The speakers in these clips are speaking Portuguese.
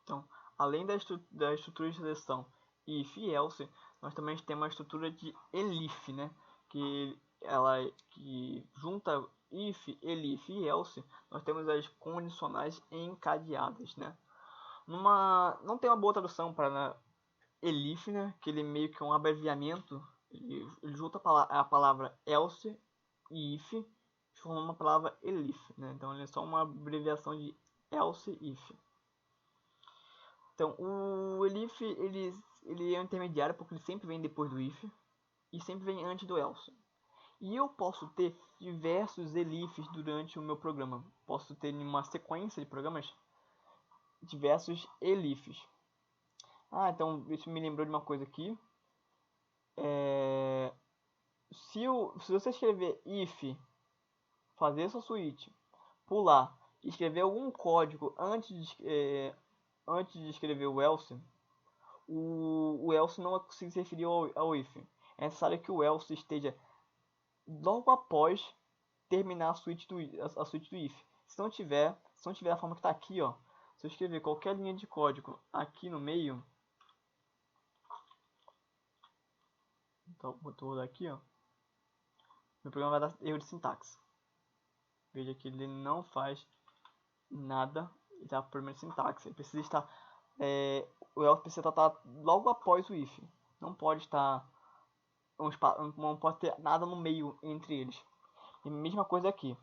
Então, além da estrutura de seleção if e else, nós também temos a estrutura de elif, né? Que junta if, elif e else, nós temos as condicionais encadeadas, né? Não tem uma boa tradução para elif, né? Que ele meio que é um abreviamento, ele junta a palavra else e if, formando uma palavra elif, né? Então ele é só uma abreviação de else if. Então, o elif, ele é um intermediário porque ele sempre vem depois do if e sempre vem antes do else. E eu posso ter diversos elifs durante o meu programa. Posso ter em uma sequência de programas diversos elifs. Então isso me lembrou de uma coisa aqui. Se você escrever if, fazer sua switch, pular e escrever algum código antes de escrever o else, o else não se referir ao if. É necessário que o else esteja logo após terminar a switch do if. Se não tiver a forma que está aqui, ó, se eu escrever qualquer linha de código aqui no meio, então vou rodar aqui, ó, meu programa vai dar erro de sintaxe. Veja que ele não faz nada, ele dá problema de sintaxe. Ele precisa estar o else precisa estar logo após o if. Não pode estar não pode ter nada no meio entre eles. E mesma coisa aqui.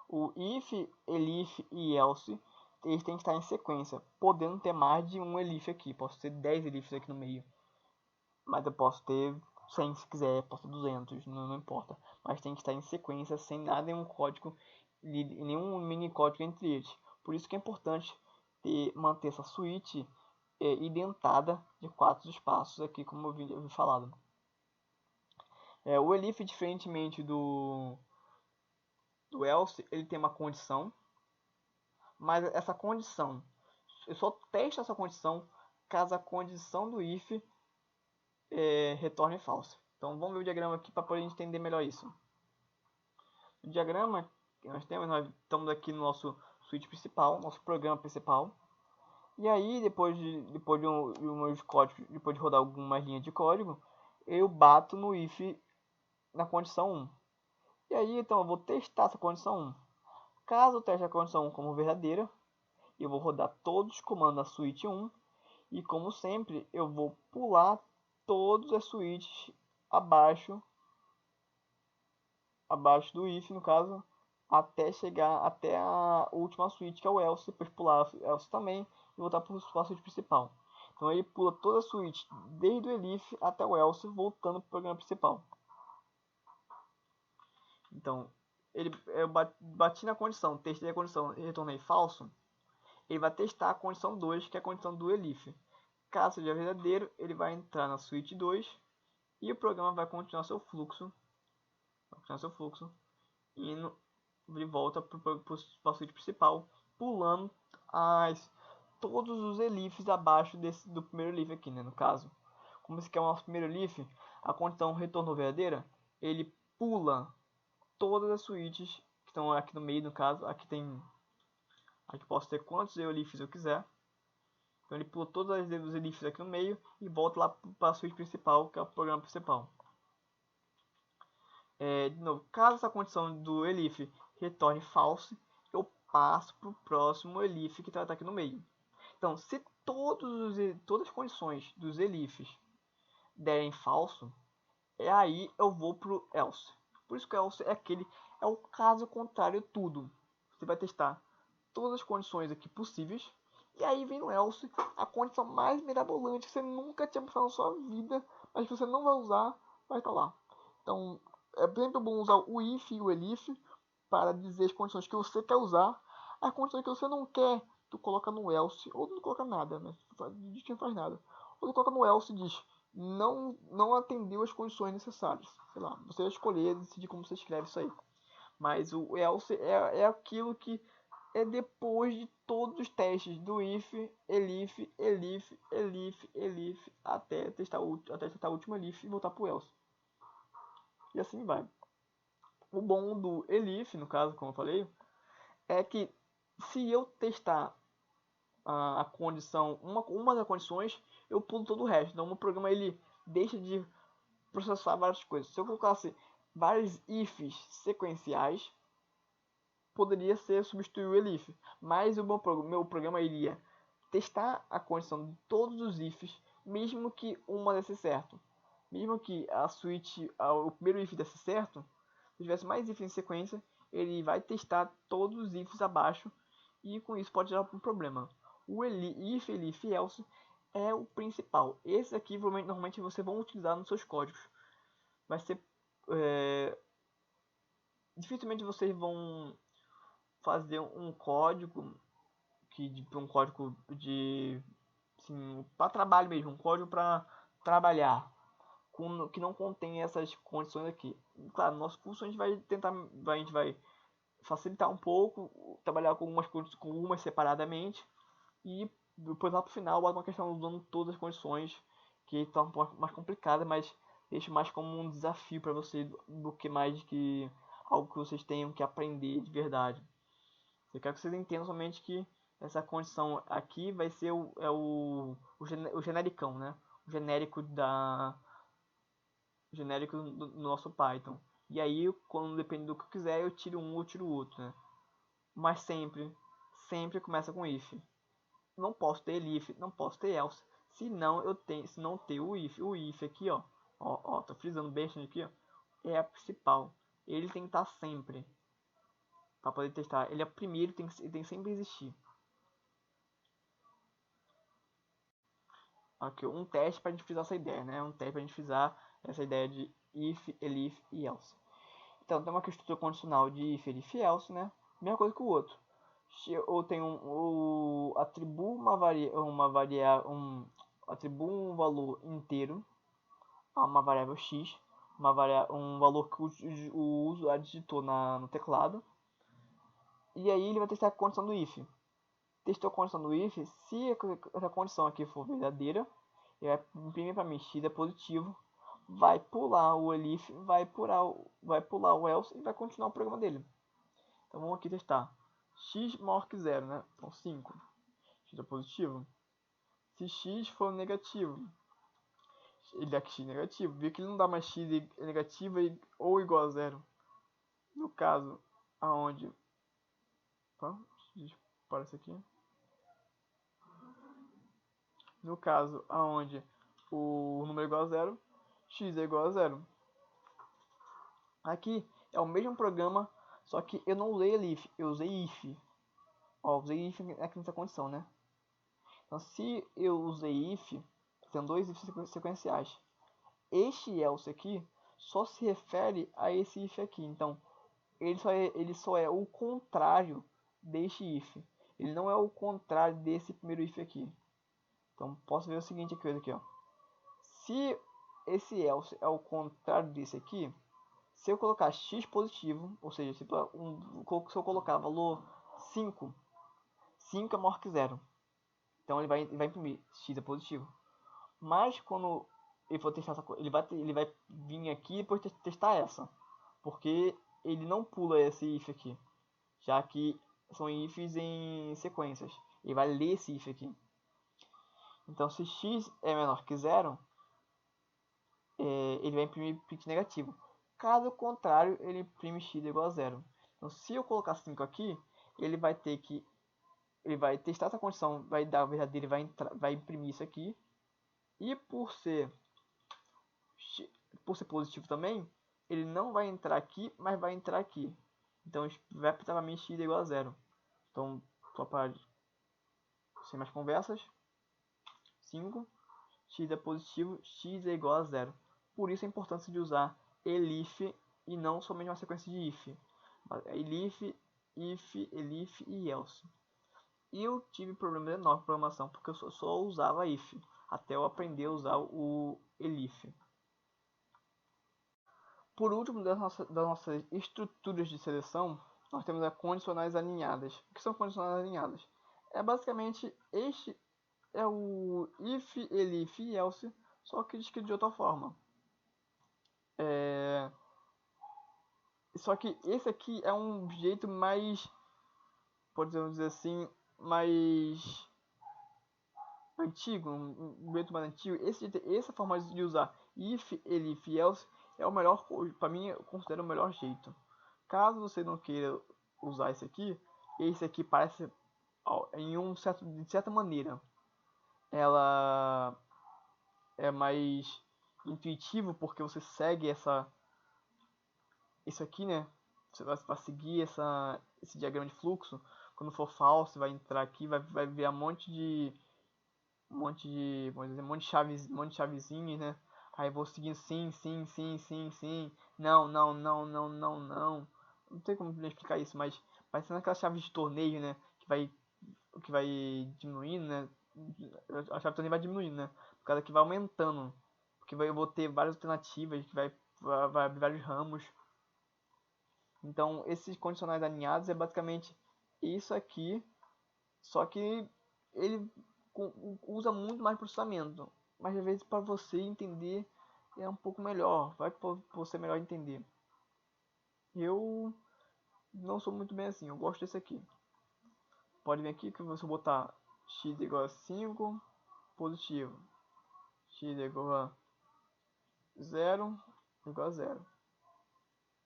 O if, elif e else, eles têm que estar em sequência, podendo ter mais de um elif aqui. Posso ter 10 elifs aqui no meio, mas eu posso ter 100 se quiser, posso ter 200, não importa. Mas tem que estar em sequência, sem nada, nenhum código, nenhum mini código entre eles. Por isso que é importante manter essa switch identada de 4 espaços aqui, como eu vi falado. O elif, diferentemente do else, ele tem uma condição, mas essa condição, eu só testo essa condição caso a condição do if retorne falso. Então vamos ver o diagrama aqui para poder entender melhor isso. O diagrama que nós estamos aqui no nosso switch principal, nosso programa principal. E aí depois de rodar algumas linhas de código, eu bato no if na condição 1. E aí então eu vou testar essa condição 1. Caso eu teste a condição 1 como verdadeira, eu vou rodar todos os comandos da switch 1 e, como sempre, eu vou pular todas as switches abaixo do if, no caso, até chegar até a última switch, que é o else, depois pular o else também e voltar para a switch principal. Então ele pula toda a switch, desde o elif até o else, voltando para o programa principal. Então, eu bati na condição, testei a condição e retornei falso. Ele vai testar a condição 2, que é a condição do elif. Caso seja verdadeiro, ele vai entrar na switch 2 e o programa vai continuar seu fluxo. Indo de volta para a switch principal, pulando todos os elifs abaixo do primeiro elif aqui, né? No caso, como esse aqui é o nosso primeiro elif, a condição retornou verdadeira, ele pula todas as switches que estão aqui no meio, no caso, aqui posso ter quantos elifs eu quiser. Então ele pula todos os elifs aqui no meio e volta lá para a switch principal, que é o programa principal. De novo, caso essa condição do elif retorne false, eu passo para o próximo elif que está aqui no meio. Então, se todas as condições dos elifs derem falso, aí eu vou para o else. Por isso que o else é o caso contrário de tudo. Você vai testar todas as condições aqui possíveis, e aí vem no else a condição mais mirabolante que você nunca tinha pensado na sua vida, mas que você não vai usar, vai estar lá. Então, é sempre bom usar o if e o elif para dizer as condições que você quer usar. As condições que você não quer, tu coloca no else, ou não coloca nada, né? Diz que não faz nada. Ou tu coloca no else e diz, não atendeu as condições necessárias. Sei lá, você vai escolher, decidir como você escreve isso aí. Mas o else é aquilo que é depois de todos os testes do if, elif, elif, elif, elif, até testar o último elif e voltar pro else. E assim vai. O bom do elif, no caso, como eu falei, é que se eu testar a condição, uma das condições, eu pulo todo o resto. Então o programa ele deixa de processar várias coisas. Se eu colocasse vários ifs sequenciais, poderia ser substituir o elif, mas o meu programa iria testar a condição de todos os ifs, mesmo que uma desse certo. Mesmo que a switch, o primeiro if desse certo, se tivesse mais ifs em sequência, ele vai testar todos os ifs abaixo e com isso pode gerar um problema. O if, elif e else é o principal. Esse aqui normalmente vocês vão utilizar nos seus códigos. Vai ser dificilmente vocês vão fazer um código um código de assim, para trabalho mesmo, um código para trabalhar que não contém essas condições aqui. Claro, no nosso curso a gente vai tentar, a gente vai facilitar um pouco, trabalhar com algumas separadamente e depois lá pro final bota uma questão usando todas as condições que estão um pouco mais complicada, mas deixo mais como um desafio para vocês do que mais que algo que vocês tenham que aprender de verdade. Eu quero que vocês entendam somente que essa condição aqui vai ser o genericão, né? O genérico do nosso Python. E aí, quando depende do que eu quiser, eu tiro um ou tiro o outro, né? Mas sempre começa com if. Não posso ter elif, não posso ter else, se não ter o if. O if aqui, ó, tô frisando bem aqui, ó, é a principal. Ele tem que estar sempre para poder testar. Ele é o primeiro, tem que sempre existir. Aqui, um teste para a gente frisar essa ideia, né? Um teste para a gente frisar essa ideia de if, elif e else. Então, tem uma estrutura condicional de if, elif e else, né? Mesma coisa que o outro. Eu tenho atribuo atribuo um valor inteiro a uma variável x, um valor que o usuário digitou no teclado. E aí ele vai testar a condição do if. Testou a condição do if, se essa condição aqui for verdadeira, ele vai imprimir para mim x é positivo, vai pular o elif, vai pular o else e vai continuar o programa dele. Então vamos aqui testar. X maior que 0, né? Então 5. X é positivo. Se x for negativo, ele dá x negativo. Vê que ele não dá mais x negativo ou igual a 0. No caso, aonde... Opa, deixa eu parar isso aqui. No caso, aonde o número é igual a 0, x é igual a 0. Aqui é o mesmo programa, só que eu não usei elif, eu usei if. Ó, usei if aqui nessa condição, né? Então, se eu usei if, tem dois ifs sequenciais. Este else aqui só se refere a esse if aqui. Então, ele só é o contrário deste if. Ele não é o contrário desse primeiro if aqui. Então, posso ver o seguinte aqui, ó. Se esse else é o contrário desse aqui, se eu colocar x positivo, ou seja, se eu colocar valor 5, 5 é maior que 0. Então ele vai imprimir x é positivo. Mas quando ele for testar ele vai vir aqui e depois testar essa. Porque ele não pula esse if aqui. Já que são ifs em sequências. Ele vai ler esse if aqui. Então se x é menor que 0, ele vai imprimir print negativo. Caso contrário, ele imprime x igual a 0. Então se eu colocar 5 aqui, ele vai testar essa condição, vai dar verdadeiro, vai imprimir isso aqui. E por ser positivo também, ele não vai entrar aqui, mas vai entrar aqui. Então vai para mim x igual a 0. Então, só para sem mais conversas, 5, x é positivo, x é igual a 0. Por isso a importância de usar elif e não somente uma sequência de if. Elif, if, elif e else. E eu tive problemas enormes com programação, porque eu só usava if, até eu aprender a usar o elif. Por último, das nossas estruturas de seleção, nós temos as condicionais alinhadas. O que são condicionais alinhadas? É basicamente este é o if, elif e else, só que escrito de outra forma. Só que esse aqui é um jeito mais, podemos dizer assim, mais antigo, um método mais antigo, essa forma de usar if, elif e else é o melhor, para mim eu considero o melhor jeito. Caso você não queira usar esse aqui parece de certa maneira ela é mais intuitivo porque você segue isso aqui, né? Você vai seguir esse diagrama de fluxo. Quando for falso, você vai entrar aqui, vai ver vamos dizer, um monte de chavezinhas, né? Aí vou seguindo sim, sim, sim, sim, sim, não, não, não, não, não, não. Não tem como explicar isso, mas parecendo aquelas chaves de torneio, né? Que vai diminuindo, né? A chave de torneio vai diminuindo, né? Por causa que vai aumentando. Porque eu vou ter várias alternativas, que vai abrir vários ramos. Então, esses condicionais alinhados é basicamente isso aqui, só que ele usa muito mais processamento. Mas às vezes para você entender é um pouco melhor, vai para você melhor entender. Eu não sou muito bem assim, eu gosto desse aqui. Pode vir aqui que eu vou botar x igual a 5, positivo. X igual a 0, igual a 0.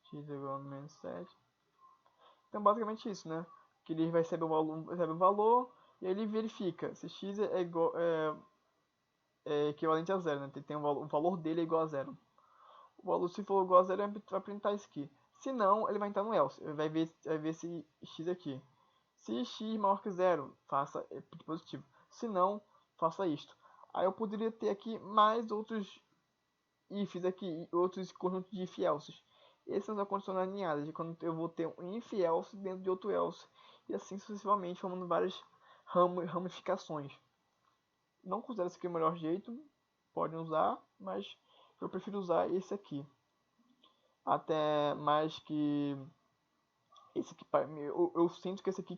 X igual a menos 7. Então basicamente isso, né? Que ele recebe o valor e aí ele verifica se x é equivalente a 0, né? Tem o valor dele é igual a 0. O valor, se for igual a 0, ele vai printar isso aqui. Se não, ele vai entrar no else. Ele vai ver esse x aqui. Se x maior que 0, faça positivo. Se não, faça isto. Aí eu poderia ter aqui mais outros ifs aqui, outros conjuntos de if elses. Esses são as condições alinhadas, quando eu vou ter um if else dentro de outro else. E assim sucessivamente, formando várias ramificações. Não considero esse aqui o melhor jeito, podem usar, mas eu prefiro usar esse aqui. Até mais que esse aqui, eu sinto que esse aqui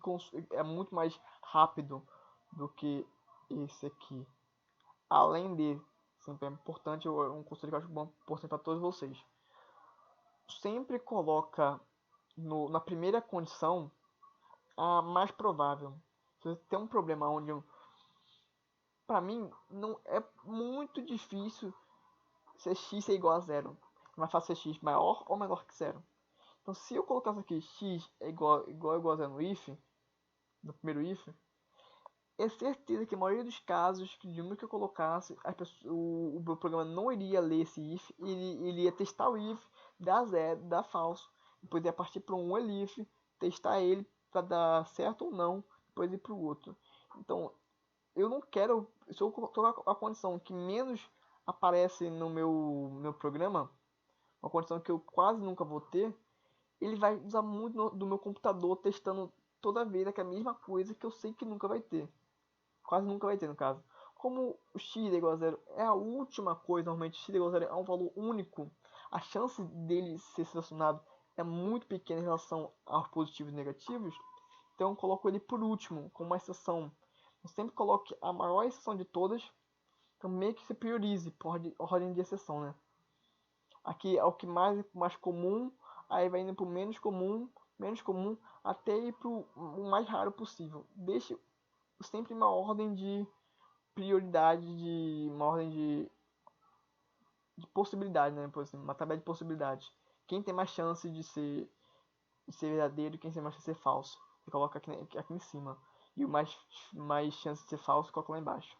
é muito mais rápido do que esse aqui. Além de, sempre é importante, um conselho que eu acho bom, importante para todos vocês. Sempre coloca na primeira condição a mais provável. Se você tem um problema onde, para mim, não é muito difícil se x é igual a zero. É mais fácil ser x maior ou menor que zero. Então, se eu colocasse aqui x é igual a zero no if, no primeiro if, é certeza que a maioria dos casos, que de número que eu colocasse, o meu programa não iria ler esse if, ele ia testar o if, dar zero, dar falso, depois ia partir para um elif, testar ele para dar certo ou não, depois ir para o outro. Então, eu não quero, se eu colocar a condição que menos aparece no meu programa, uma condição que eu quase nunca vou ter, ele vai usar muito do meu computador testando toda vez aquela mesma coisa que eu sei que nunca vai ter. Quase nunca vai ter, no caso. Como o x é igual a zero é a última coisa, normalmente x é igual a zero é um valor único, a chance dele ser selecionado é muito pequena em relação aos positivos e negativos, então eu coloco ele por último, como uma exceção. Eu sempre coloque a maior exceção de todas, então meio que se priorize por ordem de exceção, né? Aqui é o que mais comum, aí vai indo para o menos comum, até ir para o mais raro possível. Deixe sempre uma ordem de prioridade, uma ordem de possibilidade, né? Por exemplo, uma tabela de possibilidades. Quem tem mais chance de ser verdadeiro e quem tem mais chance de ser falso. Você coloca aqui em cima. E o mais chance de ser falso, coloca lá embaixo.